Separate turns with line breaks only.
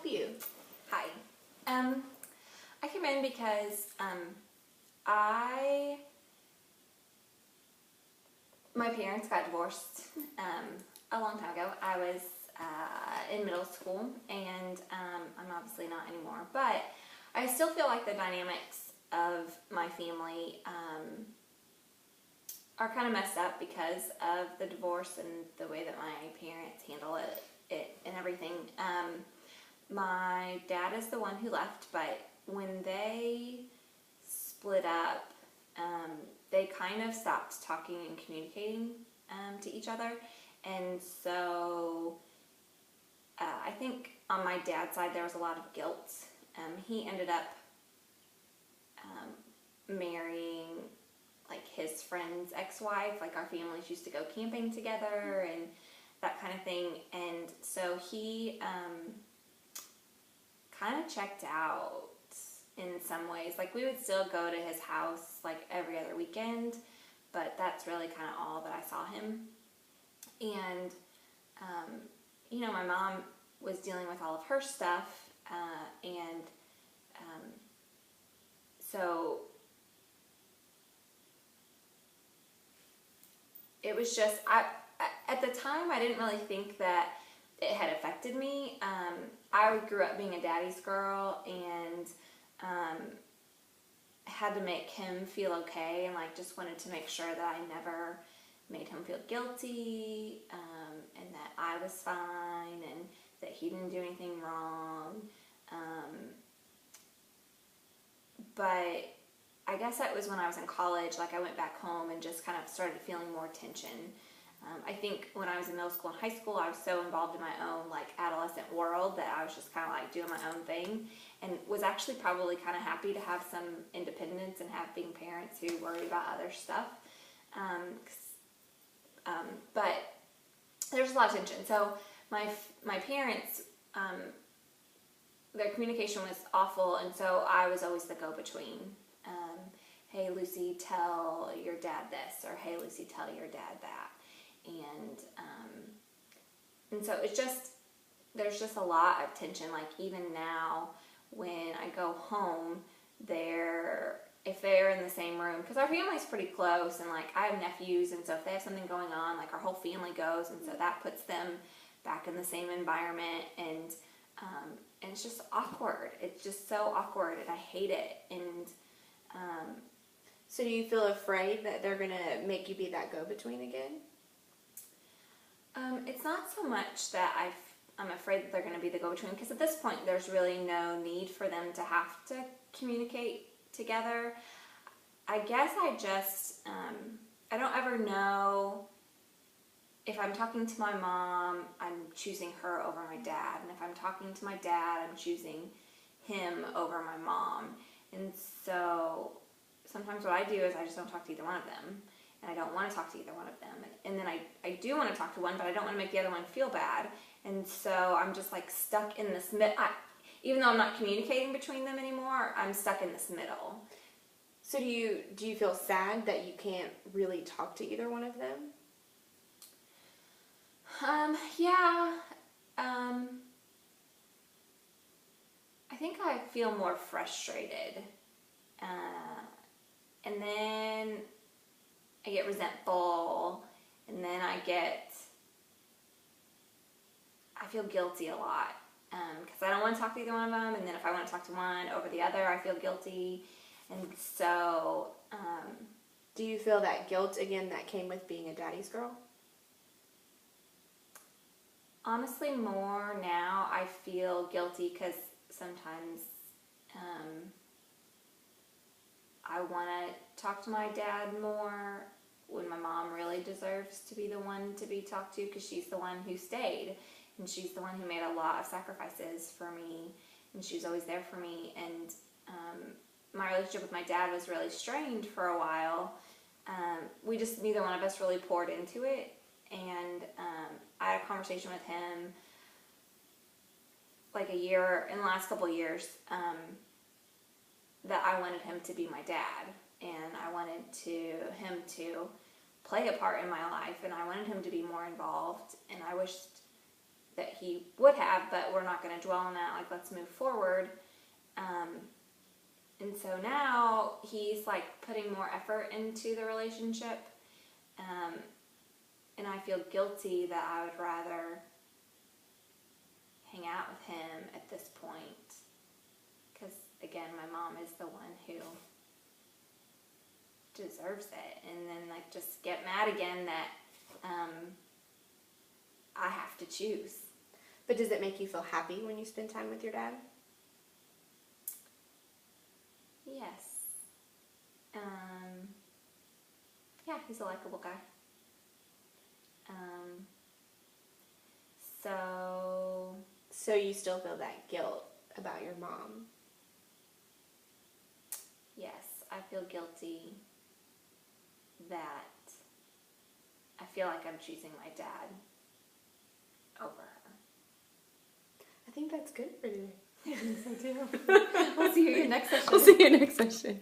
you?
Hi. I came in because my parents got divorced a long time ago. I was in middle school, and I'm obviously not anymore. But I still feel like the dynamics of my family are kind of messed up because of the divorce and the way that my parents handle it and everything. My dad is the one who left, but when they split up, they kind of stopped talking and communicating to each other. And so I think on my dad's side there was a lot of guilt. He ended up marrying like his friend's ex-wife. Like our families used to go camping together and that kind of thing. And so he kind of checked out in some ways. Like we would still go to his house like every other weekend, but that's really kind of all that I saw him. And my mom was dealing with all of her stuff, and so it was just, at the time I didn't really think that it had affected me. I grew up being a daddy's girl, and had to make him feel okay, and like just wanted to make sure that I never made him feel guilty, and that I was fine, and that he didn't do anything wrong. But I guess that was when I was in college. Like I went back home and just kind of started feeling more tension. I think when I was in middle school and high school, I was so involved in my own like adolescent world that I was just kind of like doing my own thing, and was actually probably kind of happy to have some independence and have being parents who worried about other stuff. But there's a lot of tension. So my parents, their communication was awful, and so I was always the go-between. Hey Lucy, tell your dad this, or hey Lucy, tell your dad that. And so it's just, there's just a lot of tension. Like even now when I go home, if they're in the same room, because our family's pretty close, and like I have nephews, and so if they have something going on, like our whole family goes, and so that puts them back in the same environment, and it's just awkward. It's just so awkward, and I hate it. And
So do you feel afraid that they're going to make you be that go-between again?
It's not so much that I'm afraid that they're going to be the go-between, because at this point there's really no need for them to have to communicate together. I guess I just, I don't ever know if I'm talking to my mom, I'm choosing her over my dad, and if I'm talking to my dad, I'm choosing him over my mom. And so sometimes what I do is I just don't talk to either one of them, and I don't want to talk to either one of them. And then I do want to talk to one, but I don't want to make the other one feel bad. And so I'm just like stuck in this even though I'm not communicating between them anymore, I'm stuck in this middle.
So do you feel sad that you can't really talk to either one of them?
Yeah. I think I feel more frustrated. And then I get resentful, and then I feel guilty a lot, because I don't want to talk to either one of them, and then if I want to talk to one over the other, I feel guilty. And so
do you feel that guilt again that came with being a daddy's girl?
Honestly, more now I feel guilty because sometimes I want to talk to my dad more when my mom really deserves to be the one to be talked to, because she's the one who stayed, and she's the one who made a lot of sacrifices for me, and she was always there for me. And my relationship with my dad was really strained for a while. Neither one of us really poured into it, and I had a conversation with him like in the last couple of years, that I wanted him to be my dad, and I wanted him to play a part in my life, and I wanted him to be more involved, and I wished that he would have, but we're not going to dwell on that. Like, let's move forward. And so now he's like putting more effort into the relationship. And I feel guilty that I would rather hang out with him at this point. Because, again, my mom is the one who deserves it. And then, like, just get mad again that I have to choose.
But does it make you feel happy when you spend time with your dad?
Yes. Yeah, he's a likable guy.
So you still feel that guilt about your mom?
Yes, I feel guilty that I feel like I'm choosing my dad over her.
I think that's good for today.
I think so too. We'll see you in your next session.
We'll see you next session.